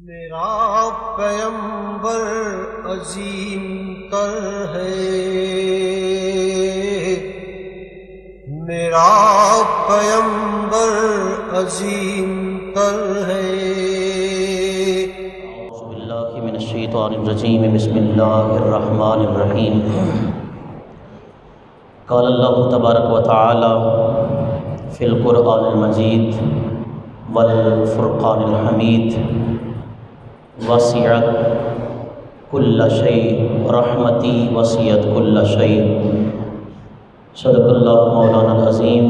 میرا پیمبر عظیم تر ہے، میرا پیمبر عظیم تر ہے۔ اعوذ باللہ من الشیطان الرجیم، بسم اللہ الرحمن الرحیم۔ قال اللہ تبارک و تعالی فی القرآن المجید والفرقان الحمید، وسعت کل شیء رحمتی وسعت کل شیء۔ صدق اللہ مولانا العظیم۔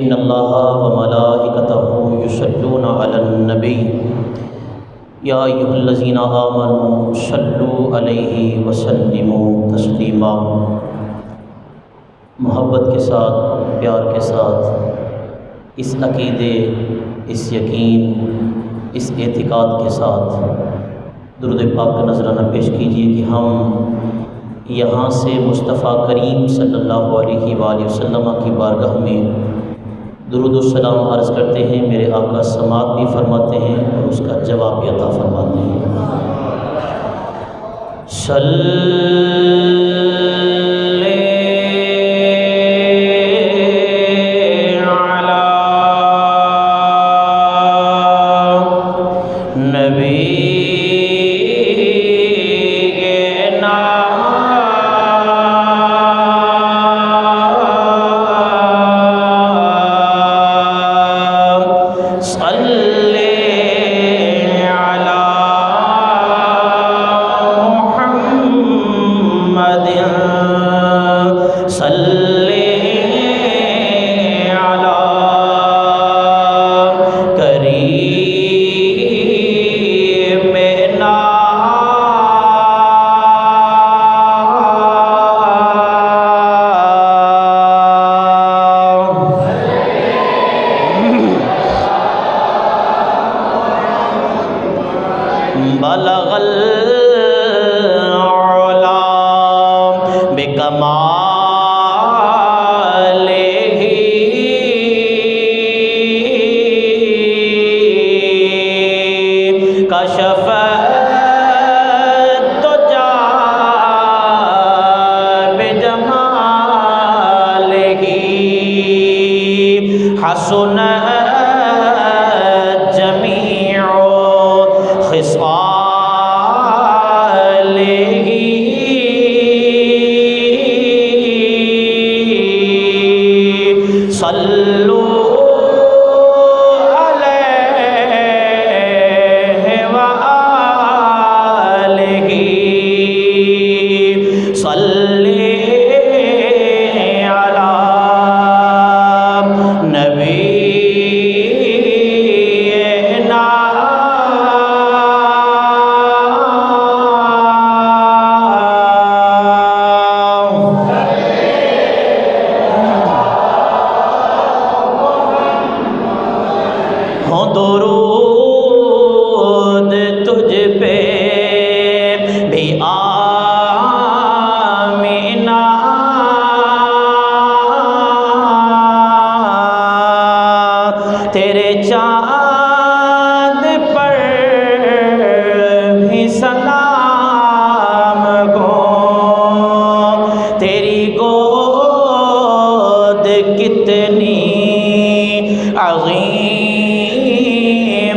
ان اللہ وملائکتہ یصلون علی النبی یا ایھا الذین آمنوا صلوا علیہ وسلموا تسلیما۔ محبت کے ساتھ، پیار کے ساتھ، اس عقیدے، اس یقین، اس اعتقاد کے ساتھ درود پاک کا نذرانہ پیش کیجیے کہ ہم یہاں سے مصطفیٰ کریم صلی اللہ علیہ وآلہ وسلم کی بارگاہ میں درود و سلام عرض کرتے ہیں۔ میرے آقا سماعت بھی فرماتے ہیں اور اس کا جواب بھی عطا فرماتے ہیں۔ بلغ العلا بکمالہ کشف الدجی بجمالہ حسن جمیع خصالہ صلو علیہ وآلہ صلی علی نبینا درود تجھ پہ بھی آمینہ تیرے چاند پر بھی سلام گو، تیری گود کتنی عظیم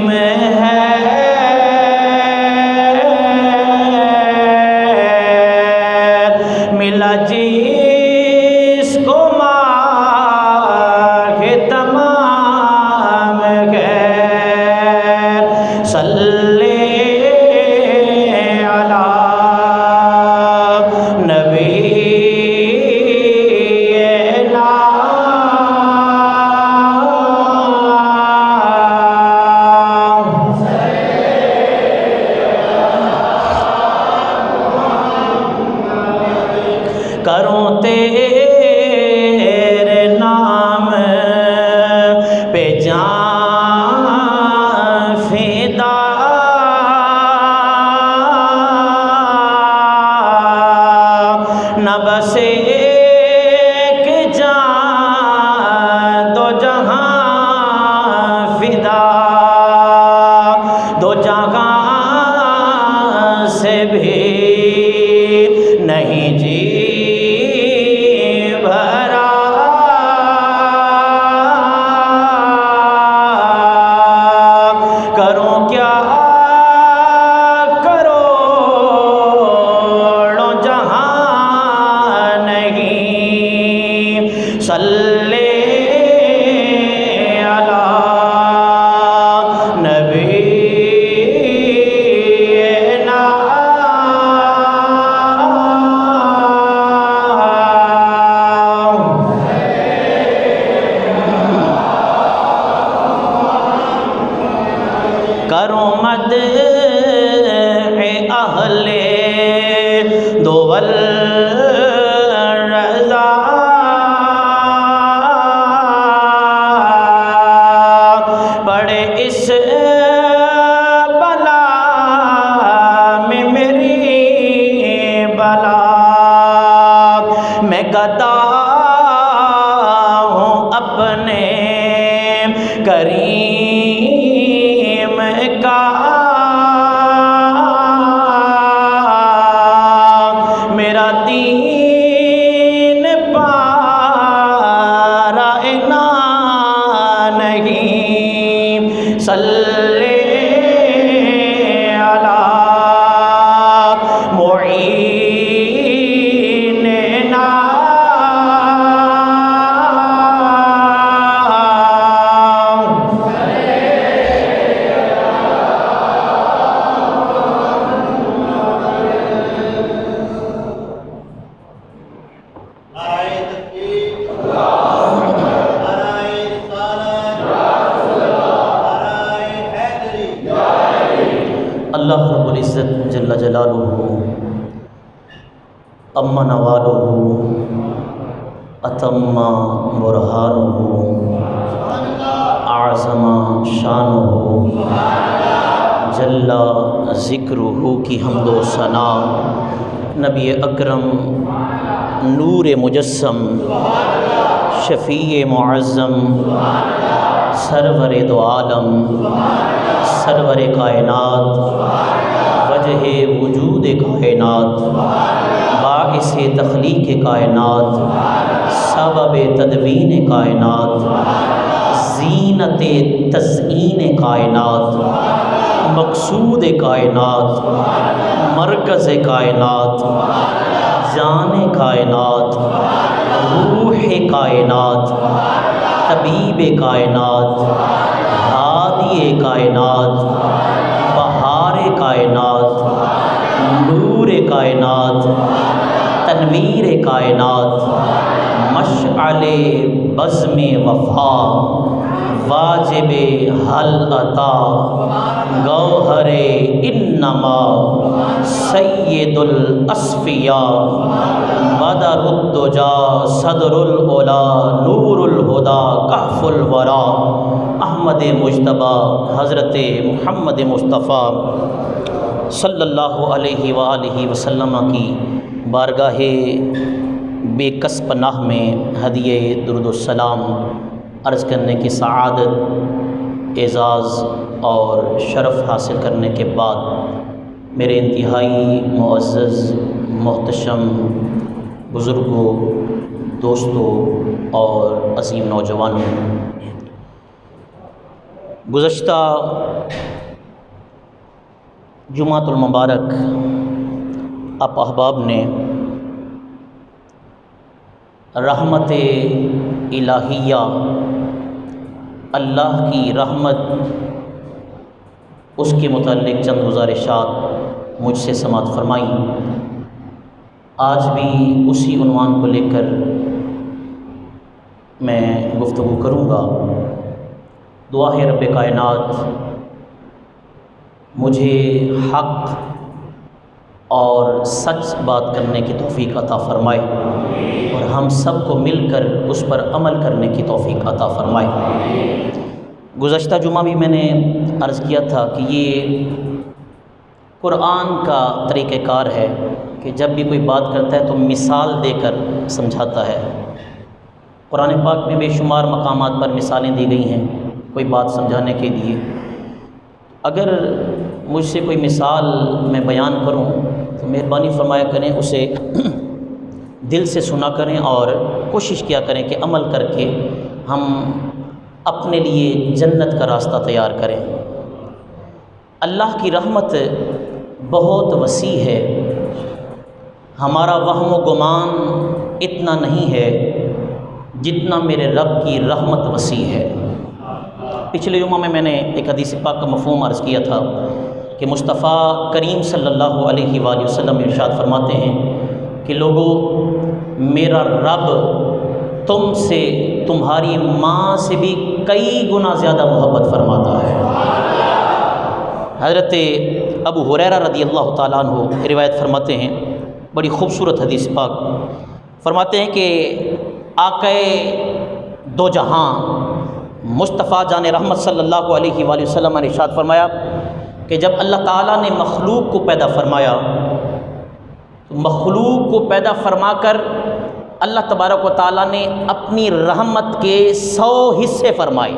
ہے، ملا جس کو ماہ تمام غیر صلی علی نبینا کروں تیرے نام پہ جان فدا دو جہاں سے بھی نہیں جی بھرا، کروں کیا کروڑوں جہاں نہیں، صلی کروں مدح اہل دول رضا، پڑے اس بلا میں میری بلا، میں گدا ہوں اپنے کریم کا، میرا دین پارا نہیں، صلی علی معیننا، اللہ رب العزت جل جلالہ اما نوالہ اتم برہانہ اعظم شانہ جل ذکرہ کی حمد و ثنا، نبی اکرم نور مجسم شفیع معظم سرور دو عالم سرور کائنات وجہ وجود کائنات باعث تخلیق کائنات سبب تدوین کائنات زینت تزئین کائنات مقصود کائنات مرکز کائنات جان کائنات روح کائنات طبیب کائنات ہادی کائنات بہار کائنات نور کائنات تنویر کائنات مشعل بزم وفا واجب حل عطا گوہر انما سید الاصفیاء بدر الدجا صدر العلا نور الہدا کہف الورا احمد مجتبی حضرت محمد مصطفیٰ صلی اللہ علیہ وآلہ وسلم کی بارگاہ بے کس پناہ میں ہدیہ درود السلام عرض کرنے کی سعادت اعزاز اور شرف حاصل کرنے کے بعد میرے انتہائی معزز محتشم بزرگوں دوستوں اور عظیم نوجوانوں، گزشتہ جمعۃ المبارک آپ احباب نے رحمت الہیہ اللہ کی رحمت اس کے متعلق چند گزارشات مجھ سے سماعت فرمائی۔ آج بھی اسی عنوان کو لے کر میں گفتگو کروں گا۔ دعا ہے رب کائنات مجھے حق اور سچ بات کرنے کی توفیق عطا فرمائے اور ہم سب کو مل کر اس پر عمل کرنے کی توفیق عطا فرمائے۔ گزشتہ جمعہ بھی میں نے عرض کیا تھا کہ یہ قرآن کا طریقہ کار ہے کہ جب بھی کوئی بات کرتا ہے تو مثال دے کر سمجھاتا ہے۔ قرآن پاک میں بے شمار مقامات پر مثالیں دی گئی ہیں کوئی بات سمجھانے کے لیے۔ اگر مجھ سے کوئی مثال میں بیان کروں تو مہربانی فرمایا کریں اسے دل سے سنا کریں اور کوشش کیا کریں کہ عمل کر کے ہم اپنے لیے جنت کا راستہ تیار کریں۔ اللہ کی رحمت بہت وسیع ہے، ہمارا وہم و گمان اتنا نہیں ہے جتنا میرے رب کی رحمت وسیع ہے۔ پچھلے جمعہ میں نے ایک حدیث پاک کا مفہوم عرض کیا تھا کہ مصطفیٰ کریم صلی اللہ علیہ وآلہ وسلم ارشاد فرماتے ہیں کہ لوگو، میرا رب تم سے تمہاری ماں سے بھی کئی گنا زیادہ محبت فرماتا ہے۔ حضرت ابو ہریرہ رضی اللہ تعالیٰ عنہ روایت فرماتے ہیں، بڑی خوبصورت حدیث پاک، فرماتے ہیں کہ آقا دو جہاں مصطفیٰ جان رحمت صلی اللہ علیہ وآلہ وسلم نے ارشاد فرمایا کہ جب اللہ تعالیٰ نے مخلوق کو پیدا فرمایا تو مخلوق کو پیدا فرما کر اللہ تبارک و تعالیٰ نے اپنی رحمت کے 100 حصے فرمائے،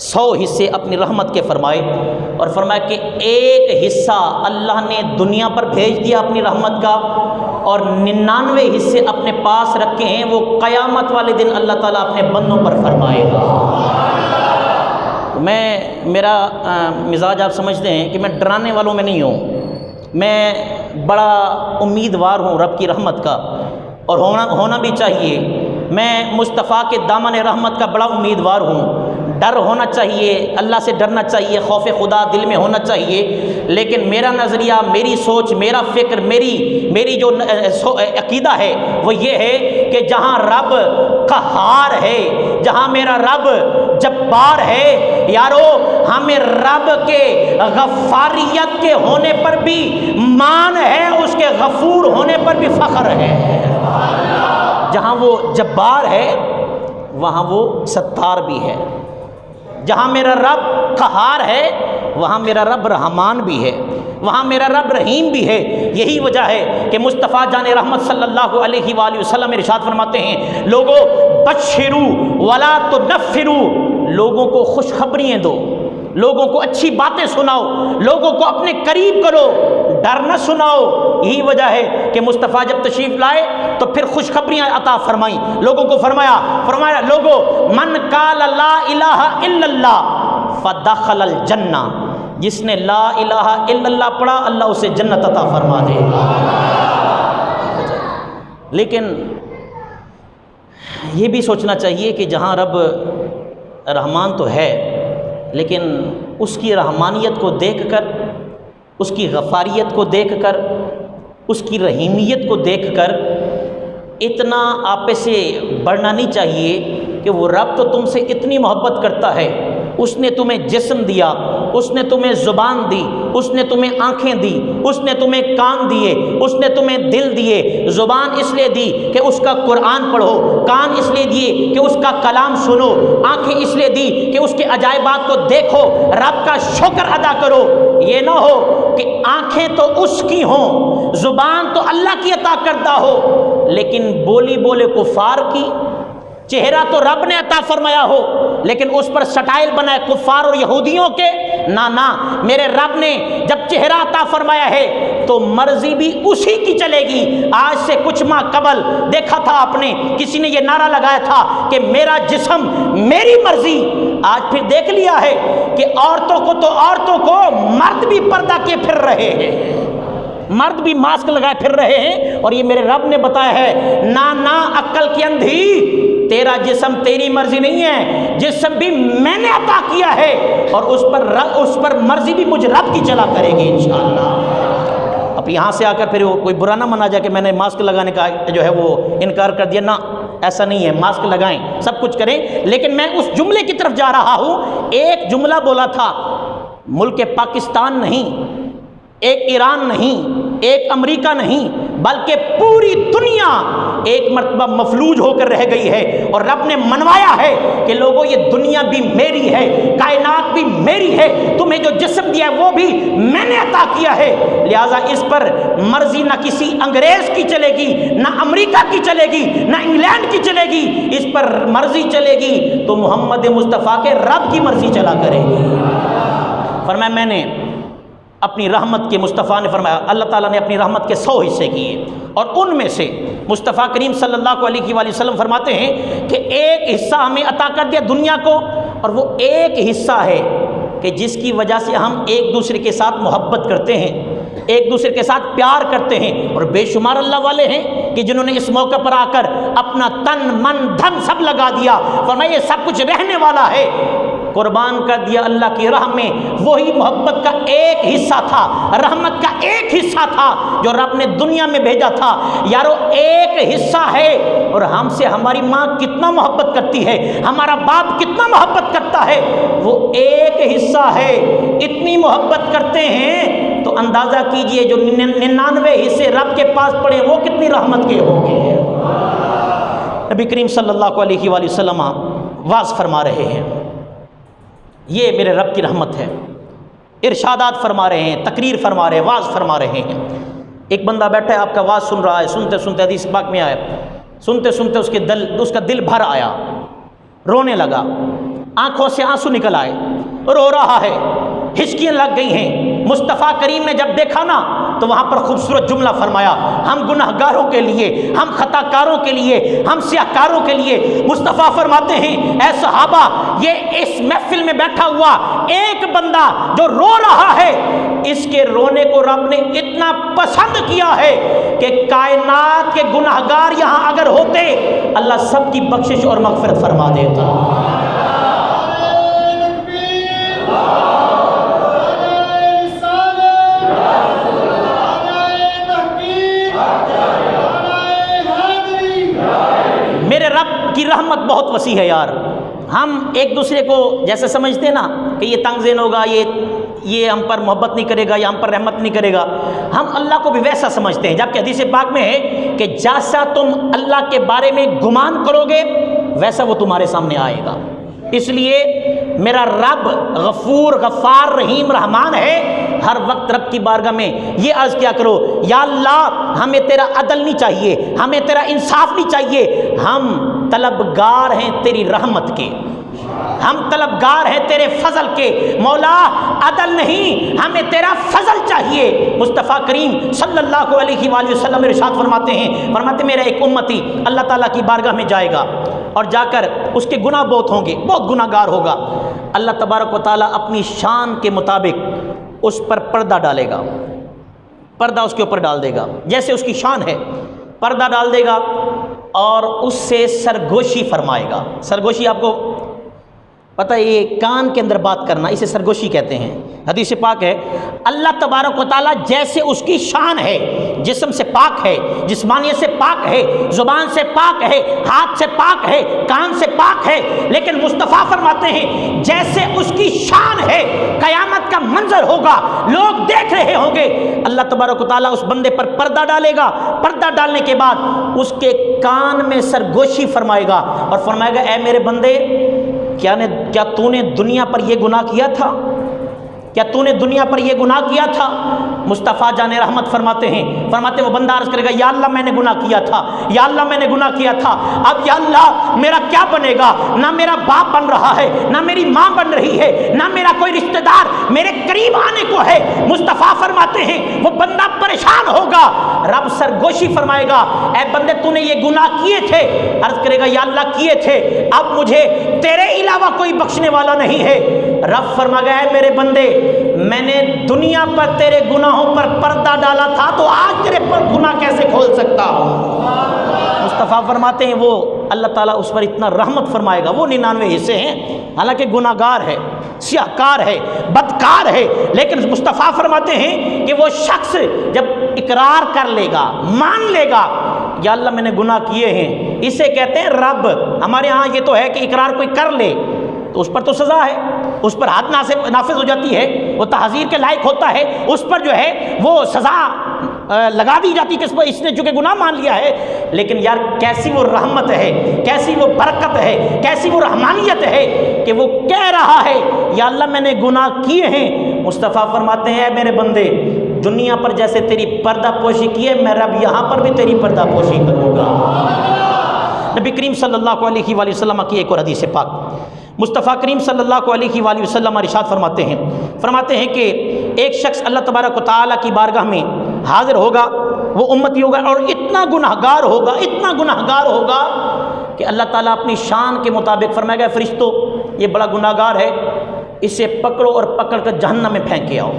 100 حصے اپنی رحمت کے فرمائے، اور فرمایا کہ ایک حصہ اللہ نے دنیا پر بھیج دیا اپنی رحمت کا، اور 99 حصے اپنے پاس رکھے ہیں، وہ قیامت والے دن اللہ تعالیٰ اپنے بندوں پر فرمائے گا۔ میرا مزاج آپ سمجھتے ہیں کہ میں ڈرانے والوں میں نہیں ہوں، میں بڑا امیدوار ہوں رب کی رحمت کا، اور ہونا بھی چاہیے۔ میں مصطفیٰ کے دامن رحمت کا بڑا امیدوار ہوں۔ ڈر ہونا چاہیے، اللہ سے ڈرنا چاہیے، خوف خدا دل میں ہونا چاہیے، لیکن میرا نظریہ، میری سوچ، میرا فکر، میری جو عقیدہ ہے وہ یہ ہے کہ جہاں رب قہار ہے، جہاں میرا رب جبار ہے، یارو ہمیں رب کے غفاریت کے ہونے پر بھی مان ہے، اس کے غفور ہونے پر بھی فخر ہے۔ جہاں وہ جبار ہے وہاں وہ ستار بھی ہے، جہاں میرا رب قہار ہے وہاں میرا رب رحمان بھی ہے، وہاں میرا رب رحیم بھی ہے۔ یہی وجہ ہے کہ مصطفیٰ جان رحمت صلی اللہ علیہ وآلہ وسلم ارشاد فرماتے ہیں، لوگوں بشروا ولا تنفروا، لوگوں کو خوشخبریاں دو، لوگوں کو اچھی باتیں سناؤ، لوگوں کو اپنے قریب کرو، ڈر نہ سناؤ۔ یہی وجہ ہے کہ مصطفیٰ جب تشریف لائے تو پھر خوشخبریاں عطا فرمائیں، لوگوں کو فرمایا لوگوں من قال لا الہ الا اللہ فدخل الجنہ، جس نے لا الہ الا اللہ پڑھا اللہ اسے جنت عطا فرما دے گا۔ لیکن یہ بھی سوچنا چاہیے کہ جہاں رب رحمان تو ہے، لیکن اس کی رحمانیت کو دیکھ کر، اس کی غفاریت کو دیکھ کر، اس کی رحیمیت کو دیکھ کر اتنا آپے سے بڑھنا نہیں چاہیے کہ وہ رب تو تم سے اتنی محبت کرتا ہے، اس نے تمہیں جسم دیا، اس نے تمہیں زبان دی، اس نے تمہیں آنکھیں دی، اس نے تمہیں کان دیے، اس نے تمہیں دل دیے۔ زبان اس لیے دی کہ اس کا قرآن پڑھو، کان اس لیے دیے کہ اس کا کلام سنو، آنکھیں اس لیے دی کہ اس کے عجائبات کو دیکھو، رب کا شکر ادا کرو۔ یہ نہ ہو کہ آنکھیں تو اس کی ہوں، زبان تو اللہ کی عطا کردہ ہو، لیکن بولی بولے کفار کی، چہرہ تو رب نے عطا فرمایا ہو لیکن اس پر سٹائل بنائے کفار اور یہودیوں کے۔ نہ میرے رب نے جب چہرہ عطا فرمایا ہے تو مرضی بھی اسی کی چلے گی۔ آج سے کچھ ماہ قبل دیکھا تھا آپ نے، کسی نے یہ نعرہ لگایا تھا کہ میرا جسم میری مرضی۔ آج پھر دیکھ لیا ہے کہ عورتوں کو مرد بھی پردہ کیے پھر رہے ہیں، مرد بھی ماسک لگائے پھر رہے ہیں، اور یہ میرے رب نے بتایا ہے نہ عقل کی اندھی، تیرا جسم تیری مرضی نہیں ہے، جسم بھی میں نے عطا کیا ہے، اور اس پر مرضی بھی مجھ رب کی چلا کرے گی انشاءاللہ۔ اب یہاں سے آ کر پھر کوئی برا نہ منا جائے کہ میں نے ماسک لگانے کا جو ہے وہ انکار کر دیا، نہ ایسا نہیں ہے، ماسک لگائیں، سب کچھ کریں، لیکن میں اس جملے کی طرف جا رہا ہوں۔ ایک جملہ بولا تھا، ملک پاکستان نہیں، ایک ایران نہیں، ایک امریکہ نہیں، بلکہ پوری دنیا ایک مرتبہ مفلوج ہو کر رہ گئی ہے، اور رب نے منوایا ہے کہ لوگوں یہ دنیا بھی میری ہے، کائنات بھی میری ہے، تمہیں جو جسم دیا ہے وہ بھی میں نے عطا کیا ہے، لہٰذا اس پر مرضی نہ کسی انگریز کی چلے گی، نہ امریکہ کی چلے گی، نہ انگلینڈ کی چلے گی، اس پر مرضی چلے گی تو محمد مصطفیٰ کے رب کی مرضی چلا کرے گی۔ فرمایا میں نے اپنی رحمت کے مصطفیٰ نے فرمایا اللہ تعالیٰ نے اپنی رحمت کے 100 حصے کیے، اور ان میں سے مصطفیٰ کریم صلی اللہ علیہ وآلہ وسلم فرماتے ہیں کہ ایک حصہ ہمیں عطا کر دیا دنیا کو، اور وہ ایک حصہ ہے کہ جس کی وجہ سے ہم ایک دوسرے کے ساتھ محبت کرتے ہیں، ایک دوسرے کے ساتھ پیار کرتے ہیں، اور بے شمار اللہ والے ہیں کہ جنہوں نے اس موقع پر آ کر اپنا تن من دھن سب لگا دیا، فرمایا یہ سب کچھ رہنے والا ہے، قربان کر دیا اللہ کی راہ میں۔ وہی محبت کا ایک حصہ تھا، رحمت کا ایک حصہ تھا جو رب نے دنیا میں بھیجا تھا۔ یارو ایک حصہ ہے، اور ہم سے ہماری ماں کتنا محبت کرتی ہے، ہمارا باپ کتنا محبت کرتا ہے، وہ ایک حصہ ہے، اتنی محبت کرتے ہیں تو اندازہ کیجئے جو 99 حصے رب کے پاس پڑے وہ کتنی رحمت کے ہوں گے۔ نبی کریم صلی اللہ علیہ وآلہ وسلم واز فرما رہے ہیں، یہ میرے رب کی رحمت ہے، ارشادات فرما رہے ہیں، تقریر فرما رہے ہیں، واز فرما رہے ہیں۔ ایک بندہ بیٹھا ہے آپ کا واز سن رہا ہے، سنتے سنتے حدیث پاک میں آیا، سنتے سنتے اس کا دل بھر آیا، رونے لگا، آنکھوں سے آنسو نکل آئے، رو رہا ہے، ہچکیاں لگ گئی ہیں۔ مصطفیٰ کریم نے جب دیکھا نا تو وہاں پر خوبصورت جملہ فرمایا، ہم گناہ گاروں کے لیے، ہم خطا کاروں کے لیے، ہم سیاہ کاروں کے لیے مصطفیٰ فرماتے ہیں اے صحابہ، یہ اس محفل میں بیٹھا ہوا ایک بندہ جو رو رہا ہے، اس کے رونے کو رب نے اتنا پسند کیا ہے کہ کائنات کے گناہ گار یہاں اگر ہوتے اللہ سب کی بخشش اور مغفرت فرما دیتا۔ میرے رب کی رحمت بہت وسیع ہے یار۔ ہم ایک دوسرے کو جیسے سمجھتے ہیں نا کہ یہ تنگ ذہن ہوگا، یہ ہم پر محبت نہیں کرے گا، یا ہم پر رحمت نہیں کرے گا، ہم اللہ کو بھی ویسا سمجھتے ہیں، جبکہ حدیث پاک میں ہے کہ جیسا تم اللہ کے بارے میں گمان کرو گے ویسا وہ تمہارے سامنے آئے گا۔ اس لیے میرا رب غفور غفار رحیم رحمان ہے، ہر وقت رب کی بارگاہ میں یہ عرض کیا کرو یا اللہ ہمیں تیرا عدل نہیں چاہیے، ہمیں تیرا انصاف نہیں چاہیے، ہم طلبگار ہیں تیری رحمت کے، ہم طلبگار ہیں تیرے فضل کے، مولا عدل نہیں ہمیں تیرا فضل چاہیے۔ مصطفیٰ کریم صلی اللہ علیہ وآلہ وسلم ارشاد فرماتے ہیں میرا ایک امتی اللہ تعالیٰ کی بارگاہ میں جائے گا اور جا کر اس کے گناہ بہت ہوں گے، بہت گناہ گار ہوگا، اللہ تبارک و تعالیٰ اپنی شان کے مطابق اس پر پردہ ڈالے گا، پردہ اس کے اوپر ڈال دے گا، جیسے اس کی شان ہے پردہ ڈال دے گا، اور اس سے سرگوشی فرمائے گا۔ سرگوشی آپ کو پتہ ہے، یہ کان کے اندر بات کرنا، اسے سرگوشی کہتے ہیں۔ حدیث پاک ہے اللہ تبارک و تعالیٰ جیسے اس کی شان ہے، جسم سے پاک ہے، جسمانیت سے پاک ہے، زبان سے پاک ہے، ہاتھ سے پاک ہے، کان سے پاک ہے، لیکن مصطفیٰ فرماتے ہیں جیسے اس کی شان ہے، قیامت کا منظر ہوگا، لوگ دیکھ رہے ہوں گے، اللہ تبارک و تعالیٰ اس بندے پر پردہ ڈالے گا، پردہ ڈالنے کے بعد اس کے کان میں سرگوشی فرمائے گا اور فرمائے گا اے میرے بندے، کیا تو نے دنیا پر یہ گناہ کیا تھا؟ کیا تو نے دنیا پر یہ گناہ کیا تھا؟ مصطفیٰ جان رحمت فرماتے وہ بندہ عرض کرے گا یا اللہ میں نے گناہ کیا تھا، یا اللہ میں نے گناہ کیا تھا، اب یا اللہ میرا کیا بنے گا؟ نہ میرا باپ بن رہا ہے، نہ میری ماں بن رہی ہے، نہ میرا کوئی رشتہ دار میرے قریب آنے کو ہے۔ مصطفیٰ فرماتے ہیں وہ بندہ پریشان ہوگا، رب سرگوشی فرمائے گا اے بندے تو نے یہ گناہ کیے تھے؟ عرض کرے گا یا اللہ کیے تھے، اب مجھے تیرے علاوہ کوئی بخشنے والا نہیں ہے۔ رب فرمائے گا اے میرے بندے، میں نے دنیا پر تیرے گناہوں پر پردہ ڈالا تھا تو آج تیرے پر گناہ کیسے کھول سکتا ہوں؟ مصطفیٰ فرماتے ہیں وہ اللہ تعالیٰ اس پر اتنا رحمت فرمائے گا، وہ 99 حصے ہیں، حالانکہ گناہ گار ہے، سیاہ کار ہے، بدکار ہے، لیکن مصطفیٰ فرماتے ہیں کہ وہ شخص جب اقرار کر لے گا، مان لے گا یا اللہ میں نے گناہ کیے ہیں، اسے کہتے ہیں رب۔ ہمارے ہاں یہ تو ہے کہ اقرار کوئی کر لے تو اس پر تو سزا ہے، اس پر حد نافذ ہو جاتی ہے، وہ تعزیر کے لائق ہوتا ہے، اس پر جو ہے وہ سزا لگا دی جاتی کہ اس نے چونکہ گناہ مان لیا ہے۔ لیکن یار کیسی وہ رحمت ہے، کیسی وہ برکت ہے، کیسی وہ رحمانیت ہے کہ وہ کہہ رہا ہے یا اللہ میں نے گناہ کیے ہیں۔ مصطفیٰ فرماتے ہیں اے میرے بندے، دنیا پر جیسے تیری پردہ پوشی کی ہے، میں رب یہاں پر بھی تیری پردہ پوشی کروں گا۔ نبی کریم صلی اللہ علیہ وآلہ وسلم کی ایک اور حدیث پاک، مصطفیٰ کریم صلی اللہ علیہ وآلہ وسلم ارشاد فرماتے ہیں کہ ایک شخص اللہ تبارک و تعالیٰ کی بارگاہ میں حاضر ہوگا، وہ امتی ہوگا اور اتنا گناہگار ہوگا کہ اللہ تعالیٰ اپنی شان کے مطابق فرمائے گا فرشتوں یہ بڑا گناہگار ہے، اسے پکڑو اور پکڑ کر جہنم میں پھینک کے آؤ۔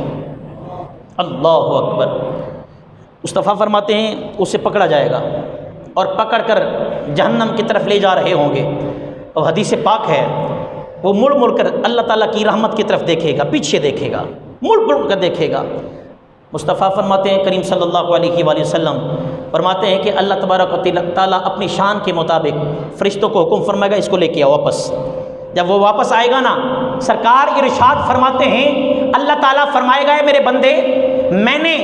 اللہ اکبر۔ مصطفیٰ فرماتے ہیں اسے پکڑا جائے گا اور پکڑ کر جہنم کی طرف لے جا رہے ہوں گے، اور حدیث پاک ہے وہ مڑ کر اللہ تعالیٰ کی رحمت کی طرف دیکھے گا، پیچھے دیکھے گا، مڑ کر دیکھے گا۔ مصطفیٰ فرماتے ہیں کریم صلی اللہ علیہ وآلہ وسلم فرماتے ہیں کہ اللہ تبارک و تعالیٰ اپنی شان کے مطابق فرشتوں کو حکم فرمائے گا اس کو لے کے آؤ واپس۔ جب وہ واپس آئے گا نا، سرکار ارشاد فرماتے ہیں اللہ تعالیٰ فرمائے گا اے میرے بندے، میں نے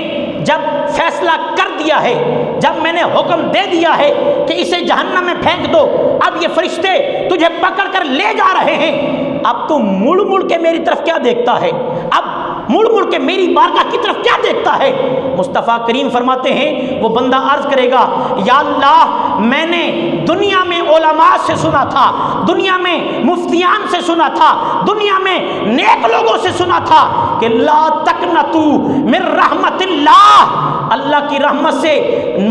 جب فیصلہ کر دیا ہے، جب میں نے حکم دے دیا ہے کہ اسے جہنم میں پھینک دو، اب یہ فرشتے تجھے پکڑ کر لے جا رہے ہیں، اب تو مڑ کے میری طرف کیا دیکھتا ہے؟ اب مڑ کے میری بارگاہ کی طرف کیا دیکھتا ہے؟ مصطفیٰ کریم فرماتے ہیں وہ بندہ عرض کرے گا یا اللہ میں نے دنیا میں علماء سے سنا تھا، دنیا میں مفتیان سے سنا تھا، دنیا میں نیک لوگوں سے سنا تھا کہ لا تقنطوا من رحمت اللہ کی رحمت سے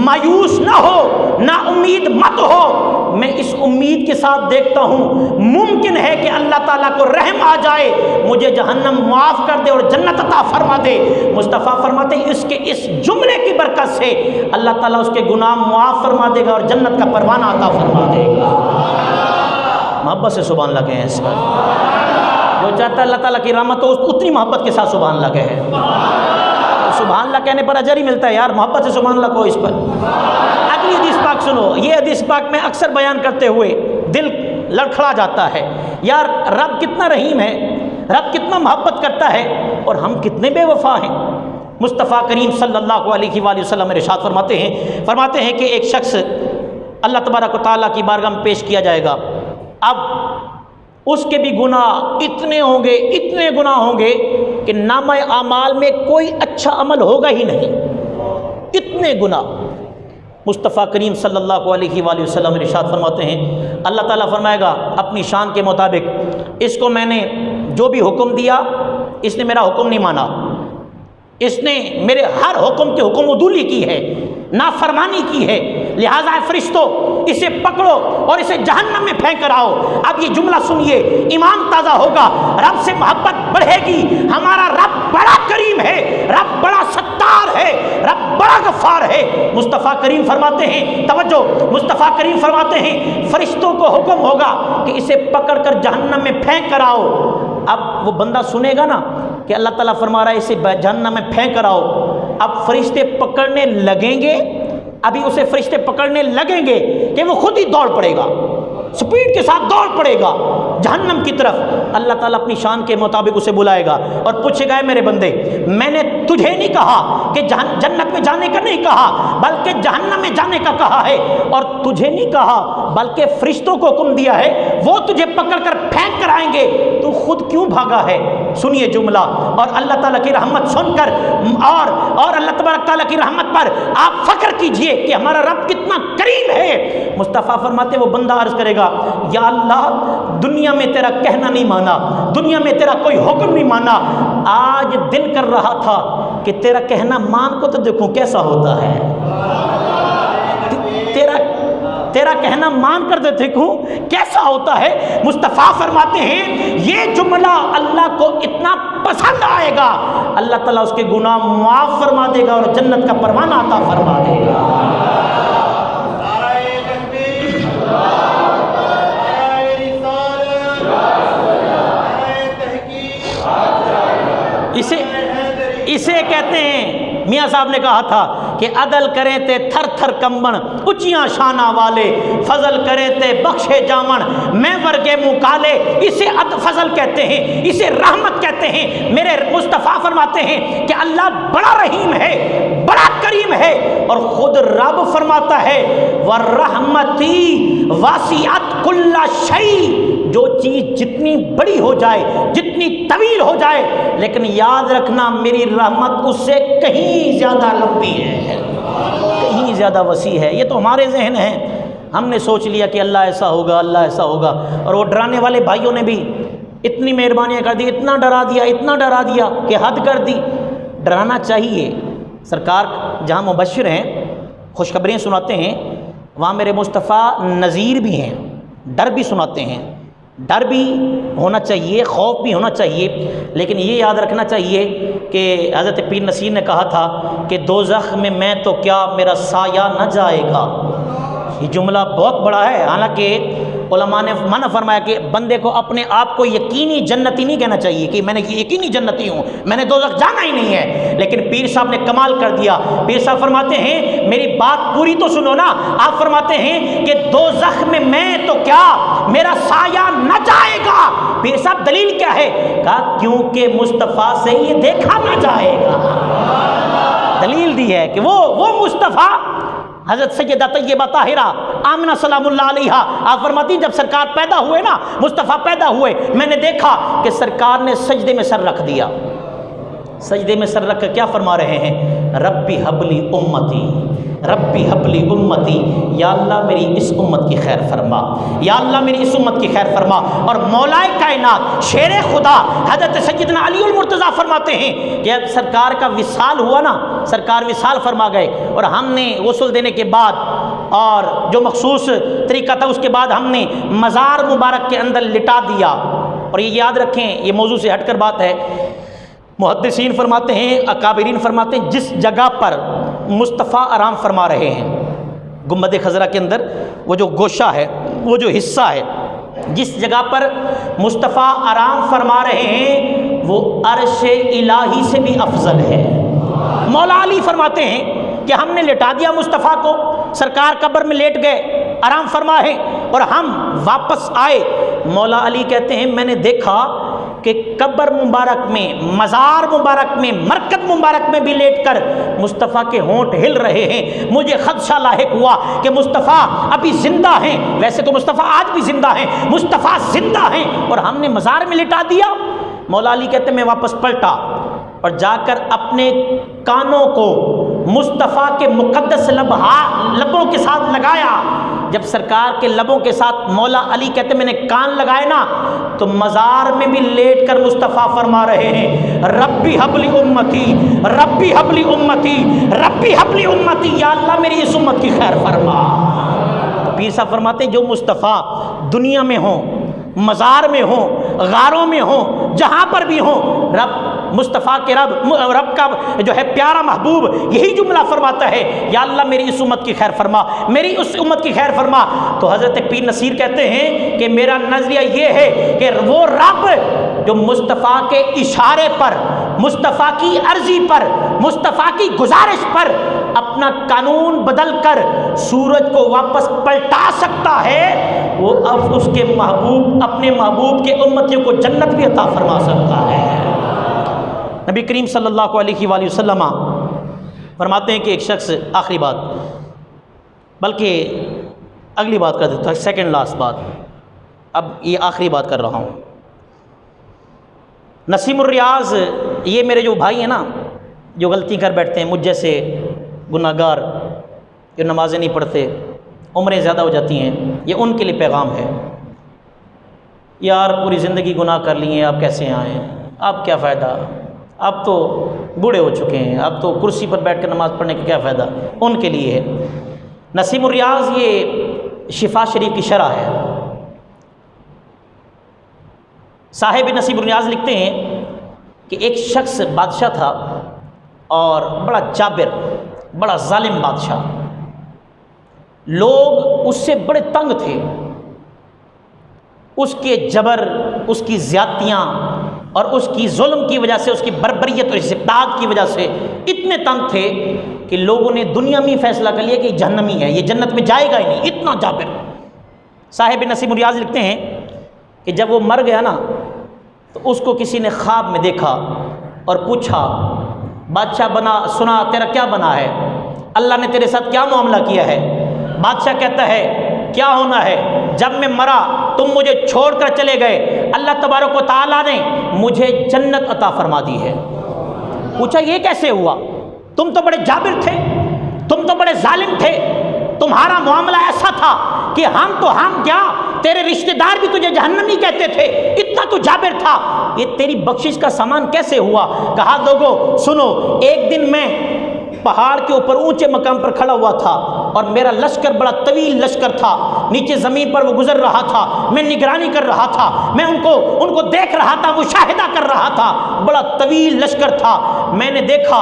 مایوس نہ ہو، نا امید مت ہو۔ میں اس امید کے ساتھ دیکھتا ہوں ممکن ہے کہ اللہ تعالیٰ کو رحم آ جائے، مجھے جہنم معاف کر دے اور جنت عطا فرما دے۔ مصطفیٰ فرماتے ہیں اس جملے کی برکت سے اللہ تعالیٰ اس کے گناہ معاف فرما دے گا اور جنت کا پروانہ عطا فرما دے گا۔ محبت سے سبحان اللہ کہیں اس پر، جو چاہتا ہے اللہ تعالیٰ کی رحمت ہو اتنی محبت کے ساتھ سبحان اللہ کہے۔ سبحان اللہ کہنے پر اجر ہی ملتا ہے یار، محبت سے سبحان اللہ کو اس پر۔ اگلی حدیث پاک سنو، یہ حدیث پاک میں اکثر بیان کرتے ہوئے دل لڑکھڑا جاتا ہے، یار رب کتنا رحیم ہے، رب کتنا محبت کرتا ہے اور ہم کتنے بے وفا ہیں۔ مصطفیٰ کریم صلی اللہ علیہ وآلہ وسلم ارشاد فرماتے ہیں کہ ایک شخص اللہ تبارک و تعالیٰ کی بارگاہ میں پیش کیا جائے گا، اب اس کے بھی گناہ اتنے گناہ ہوں گے کہ نامہ اعمال میں کوئی اچھا عمل ہوگا ہی نہیں، اتنے گناہ۔ مصطفیٰ کریم صلی اللہ علیہ وآلہ وسلم ارشاد فرماتے ہیں اللہ تعالیٰ فرمائے گا اپنی شان کے مطابق اس کو میں نے جو بھی حکم دیا اس نے میرا حکم نہیں مانا، اس نے میرے ہر حکم کے حکم عدولی کی ہے، نافرمانی کی ہے، لہٰذا فرشتوں اسے پکڑو اور اسے جہنم میں پھینک کر آؤ۔ اب یہ جملہ سنیے، ایمان تازہ ہوگا، رب سے محبت بڑھے گی۔ ہمارا رب بڑا کریم ہے، رب بڑا ستار ہے، رب بڑا غفار ہے۔ مصطفیٰ کریم فرماتے ہیں، توجہ، مصطفیٰ کریم فرماتے ہیں فرشتوں کو حکم ہوگا کہ اسے پکڑ کر جہنم میں پھینک کر آؤ۔ اب وہ بندہ سنے گا نا کہ اللہ تعالیٰ فرما رہا ہے اسے جہنم میں پھینک کر آؤ، اب فرشتے پکڑنے لگیں گے، ابھی اسے فرشتے پکڑنے لگیں گے کہ وہ خود ہی دوڑ پڑے گا، سپیڈ کے ساتھ دوڑ پڑے گا جہنم کی طرف۔ اللہ تعالیٰ اپنی شان کے مطابق اسے بلائے گا اور پوچھے گا میرے بندے میں نے تجھے نہیں کہا کہ جنت میں جانے کا نہیں کہا بلکہ جہنم میں جانے کا کہا ہے، اور تجھے نہیں کہا بلکہ فرشتوں کو حکم دیا ہے وہ تجھے پکڑ کر پھینک کر آئیں گے، تو خود کیوں بھاگا ہے؟ سنیے جملہ، اور اللہ تعالیٰ کی رحمت سن کر اور اللہ تبارک تعالیٰ کی رحمت پر آپ فخر کیجئے کہ ہمارا رب کتنا کریم ہے۔ مصطفیٰ فرماتے وہ بندہ عرض کرے گا یا اللہ دنیا میں تیرا کہنا نہیں مانا، دنیا میں تیرا کوئی حکم نہیں مانا، آج دل کر رہا تھا کہ تیرا کہنا مان کو تو دیکھوں کیسا ہوتا ہے، تیرا کہنا مان کر دیکھوں کیسا ہوتا ہے۔ مصطفیٰ فرماتے ہیں یہ جملہ اللہ کو اتنا پسند آئے گا اللہ تعالیٰ اس کے گناہ معاف فرما دے گا اور جنت کا پروانہ عطا فرما دے گا۔ اسے کہتے ہیں، میاں صاحب نے کہا تھا کہ عدل کریں تے تھر تھر کمبن اچیاں شانہ والے، فضل کریں تے بخشے جامن میں ورگے منہ کالے۔ اسے فضل کہتے ہیں، اسے رحمت کہتے ہیں۔ میرے مصطفیٰ فرماتے ہیں کہ اللہ بڑا رحیم ہے، بڑا کریم ہے، اور خود رب فرماتا ہے وَالرَّحْمَتِ وَاسِعَتْ كُلَّ شَيْءٍ، جو چیز جتنی بڑی ہو جائے، جتنی طویل ہو جائے، لیکن یاد رکھنا میری رحمت اس سے کہیں زیادہ لمبی ہے، کہیں زیادہ وسیع ہے۔ یہ تو ہمارے ذہن ہیں، ہم نے سوچ لیا کہ اللہ ایسا ہوگا، اللہ ایسا ہوگا، اور وہ ڈرانے والے بھائیوں نے بھی اتنی مہربانیاں کر دی، اتنا ڈرا دیا کہ حد کر دی۔ ڈرانا چاہیے، سرکار جہاں مبشر ہیں، خوشخبریاں سناتے ہیں، وہاں میرے مصطفیٰ نذیر بھی ہیں، ڈر بھی سناتے ہیں۔ ڈر بھی ہونا چاہیے، خوف بھی ہونا چاہیے، لیکن یہ یاد رکھنا چاہیے کہ حضرت پیر نصیر نے کہا تھا کہ دوزخ میں تو کیا میرا سایہ نہ جائے گا۔ یہ جملہ بہت بڑا ہے، حالانکہ علماء نے منع فرمایا کہ بندے کو اپنے آپ کو یقینی جنتی نہیں کہنا چاہیے کہ میں نے یقینی جنتی ہوں، میں نے دوزخ جانا ہی نہیں ہے۔ لیکن پیر صاحب نے کمال کر دیا، پیر صاحب فرماتے ہیں میری بات پوری تو سنو نا، آپ فرماتے ہیں کہ دوزخ میں تو کیا میرا سایہ نہ جائے گا۔ پیر صاحب دلیل کیا ہے؟ کہا کیونکہ مصطفیٰ سے یہ دیکھا نہ جائے گا۔ دلیل دی ہے کہ وہ مصطفیٰ حضرت سیدہ طیبہ طاہرہ آمنہ سلام اللہ علیہا، آپ فرماتی جب سرکار پیدا ہوئے نا، مصطفیٰ پیدا ہوئے، میں نے دیکھا کہ سرکار نے سجدے میں سر رکھ دیا۔ سجدے میں سر رکھ کر کیا فرما رہے ہیں؟ ربی حبلی امتی، ربی حبلی امتی، یا اللہ میری اس امت کی خیر فرما، یا اللہ میری اس امت کی خیر فرما۔ اور مولا کائنات شیر خدا حضرت سیدنا علی المرتضیٰ فرماتے ہیں کہ جب سرکار کا وصال ہوا نا، سرکار وصال فرما گئے، اور ہم نے غسل دینے کے بعد اور جو مخصوص طریقہ تھا اس کے بعد ہم نے مزار مبارک کے اندر لٹا دیا۔ اور یہ یاد رکھیں، یہ موضوع سے ہٹ کر بات ہے، محدثین فرماتے ہیں، اکابرین فرماتے ہیں جس جگہ پر مصطفیٰ آرام فرما رہے ہیں، گنبد خضرا کے اندر وہ جو گوشہ ہے، وہ جو حصہ ہے، جس جگہ پر مصطفیٰ آرام فرما رہے ہیں وہ عرش الہی سے بھی افضل ہے۔ مولا علی فرماتے ہیں کہ ہم نے لٹا دیا مصطفیٰ کو، سرکار قبر میں لیٹ گئے، آرام فرما ہے، اور ہم واپس آئے۔ مولا علی کہتے ہیں میں نے دیکھا کہ قبر مبارک میں، مزار مبارک میں، مرکز مبارک میں بھی لیٹ کر مصطفیٰ کے ہونٹ ہل رہے ہیں۔ مجھے خدشہ لاحق ہوا کہ مصطفیٰ ابھی زندہ ہیں، ویسے تو مصطفیٰ آج بھی زندہ ہیں، مصطفیٰ زندہ ہیں اور ہم نے مزار میں لٹا دیا۔ مولا علی کہتے ہیں میں واپس پلٹا اور جا کر اپنے کانوں کو مصطفیٰ کے مقدس لبوں کے ساتھ لگایا۔ جب سرکار کے لبوں کے ساتھ مولا علی کہتے میں نے کان لگائے نا، تو مزار میں بھی لیٹ کر مصطفیٰ فرما رہے ہیں ربی حبلی امتی، ربی حبلی امتی، ربی حبلی امتی، یا اللہ میری اس امت کی خیر فرما۔ تو پیر صاحب فرماتے ہیں جو مصطفیٰ دنیا میں ہوں، مزار میں ہوں، غاروں میں ہوں، جہاں پر بھی ہوں، رب مصطفیٰ کے رب کا جو ہے پیارا محبوب یہی جملہ فرماتا ہے یا اللہ میری اس امت کی خیر فرما، میری اس امت کی خیر فرما۔ تو حضرت پیر نصیر کہتے ہیں کہ میرا نظریہ یہ ہے کہ وہ رب جو مصطفیٰ کے اشارے پر، مصطفیٰ کی عرضی پر، مصطفیٰ کی گزارش پر اپنا قانون بدل کر سورج کو واپس پلٹا سکتا ہے، وہ اب اس کے محبوب، اپنے محبوب کے امتیوں کو جنت بھی عطا فرما سکتا ہے۔ نبی کریم صلی اللہ علیہ وآلہ وسلم فرماتے ہیں کہ ایک شخص، آخری بات بلکہ اگلی بات کر دیتا ہے، سیکنڈ لاسٹ بات، اب یہ آخری بات کر رہا ہوں۔ نسیم الریاض یہ میرے جو بھائی ہیں نا، جو غلطی کر بیٹھتے ہیں مجھ جیسے گناہ گار، جو نمازیں نہیں پڑھتے، عمریں زیادہ ہو جاتی ہیں، یہ ان کے لیے پیغام ہے۔ یار پوری زندگی گناہ کر لیے، اب کیسے آئیں، اب کیا فائدہ، اب تو بوڑھے ہو چکے ہیں، اب تو کرسی پر بیٹھ کر نماز پڑھنے کا کیا فائدہ، ان کے لیے ہے۔ نسیم الریاض یہ شفا شریف کی شرح ہے۔ صاحب نسیم الریاض لکھتے ہیں کہ ایک شخص بادشاہ تھا اور بڑا جابر، بڑا ظالم بادشاہ، لوگ اس سے بڑے تنگ تھے، اس کے جبر، اس کی زیادتیاں اور اس کی ظلم کی وجہ سے، اس کی بربریت اور استبداد کی وجہ سے اتنے تنگ تھے کہ لوگوں نے دنیا میں فیصلہ کر لیا کہ یہ جہنمی ہے، یہ جنت میں جائے گا ہی نہیں، اتنا جابر۔ صاحب نسیم الریاض لکھتے ہیں کہ جب وہ مر گیا نا تو اس کو کسی نے خواب میں دیکھا اور پوچھا بادشاہ بنا، سنا تیرا کیا بنا ہے، اللہ نے تیرے ساتھ کیا معاملہ کیا ہے؟ بادشاہ کہتا ہے کیا ہونا ہے، جب میں مرا تم مجھے چھوڑ کر چلے گئے، اللہ تبارک و تعالیٰ نے مجھے جنت عطا فرما دی ہے۔ پوچھا یہ کیسے ہوا؟ تم تو بڑے جابر تھے، تم تو بڑے ظالم تھے، تمہارا معاملہ ایسا تھا کہ ہم کیا تیرے رشتہ دار بھی تجھے جہنمی کہتے تھے، اتنا تو جابر تھا، یہ تیری بخشش کا سامان کیسے ہوا؟ کہا لوگوں سنو، ایک دن میں پہاڑ کے اوپر اونچے مقام پر کھڑا ہوا تھا اور میرا لشکر بڑا طویل لشکر تھا، نیچے زمین پر وہ گزر رہا تھا، میں نگرانی کر رہا تھا، میں ان کو دیکھ رہا تھا، مشاہدہ کر رہا تھا، بڑا طویل لشکر تھا۔ میں نے دیکھا،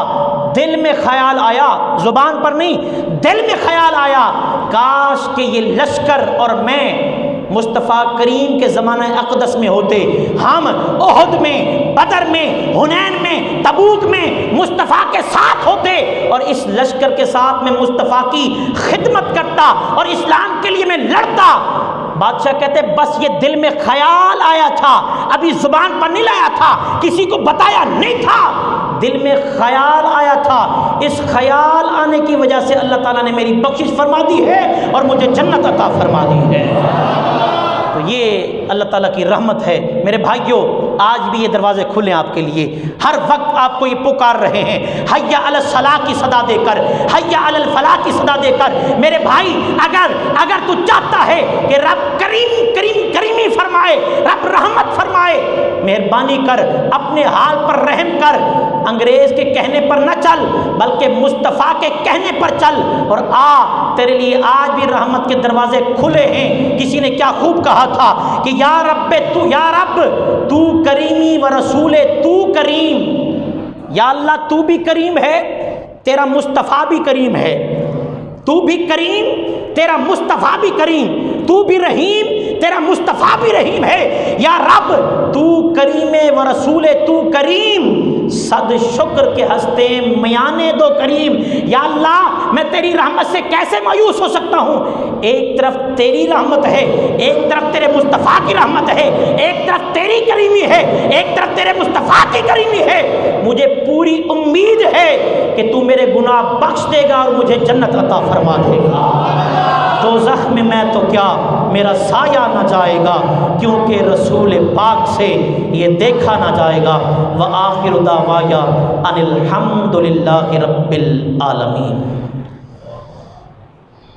دل میں خیال آیا، زبان پر نہیں، دل میں خیال آیا، کاش کہ یہ لشکر اور میں مصطفیٰ کریم کے زمانہ اقدس میں ہوتے، ہم احد میں، بدر میں، حنین میں، تبوک میں مصطفیٰ کے ساتھ ہوتے اور اس لشکر کے ساتھ میں مصطفیٰ کی خدمت کرتا اور اسلام کے لیے میں لڑتا۔ بادشاہ کہتے بس یہ دل میں خیال آیا تھا، ابھی زبان پر نہیں لایا تھا، کسی کو بتایا نہیں تھا، دل میں خیال آیا تھا، اس خیال آنے کی وجہ سے اللہ تعالیٰ نے میری بخشش فرما دی ہے اور مجھے جنت عطا فرما دی ہے۔ تو یہ اللہ تعالیٰ کی رحمت ہے۔ میرے بھائیوں، آج بھی یہ دروازے کھلے ہیں آپ کے لیے، ہر وقت آپ کو یہ پکار رہے ہیں، حیا علی الصلاح کی صدا دے کر، حیا علی الفلاح کی صدا دے کر۔ میرے بھائی، اگر تو چاہتا ہے کہ رب کریمی فرمائے، رب رحمت فرمائے، مہربانی کر اپنے حال پر رحم کر، انگریز کے کہنے پر نہ چل بلکہ مصطفیٰ کے کہنے پر چل اور تیرے لیے آج بھی رحمت کے دروازے کھلے ہیں۔ کسی نے کیا خوب کہا تھا کہ یا رب تو کریمی و رسول تو کریم، یا اللہ تو بھی کریم ہے، تیرا مصطفیٰ بھی کریم ہے، تو بھی کریم، تیرا مصطفیٰ بھی کریم، تو بھی رحیم، تیرا مصطفیٰ بھی رحیم ہے، یا رب تو کریم و رسول تو کریم، صد شکر کے ہستے میانے دو کریم۔ یا اللہ میں تیری رحمت سے کیسے مایوس ہو سکتا ہوں؟ ایک طرف تیری رحمت ہے، ایک طرف تیرے مصطفیٰ کی رحمت ہے، ایک طرف تیری کریمی ہے، ایک طرف تیرے مصطفیٰ کی کریمی ہے۔ مجھے پوری امید ہے کہ تو میرے گناہ بخش دے گا اور مجھے جنت عطا فرما دے گا۔ دوزخ میں تو کیا میرا سایہ نہ جائے گا، کیونکہ رسول پاک سے یہ دیکھا نہ جائے گا۔ وآخر دعوایا ان الحمد للہ رب العالمین۔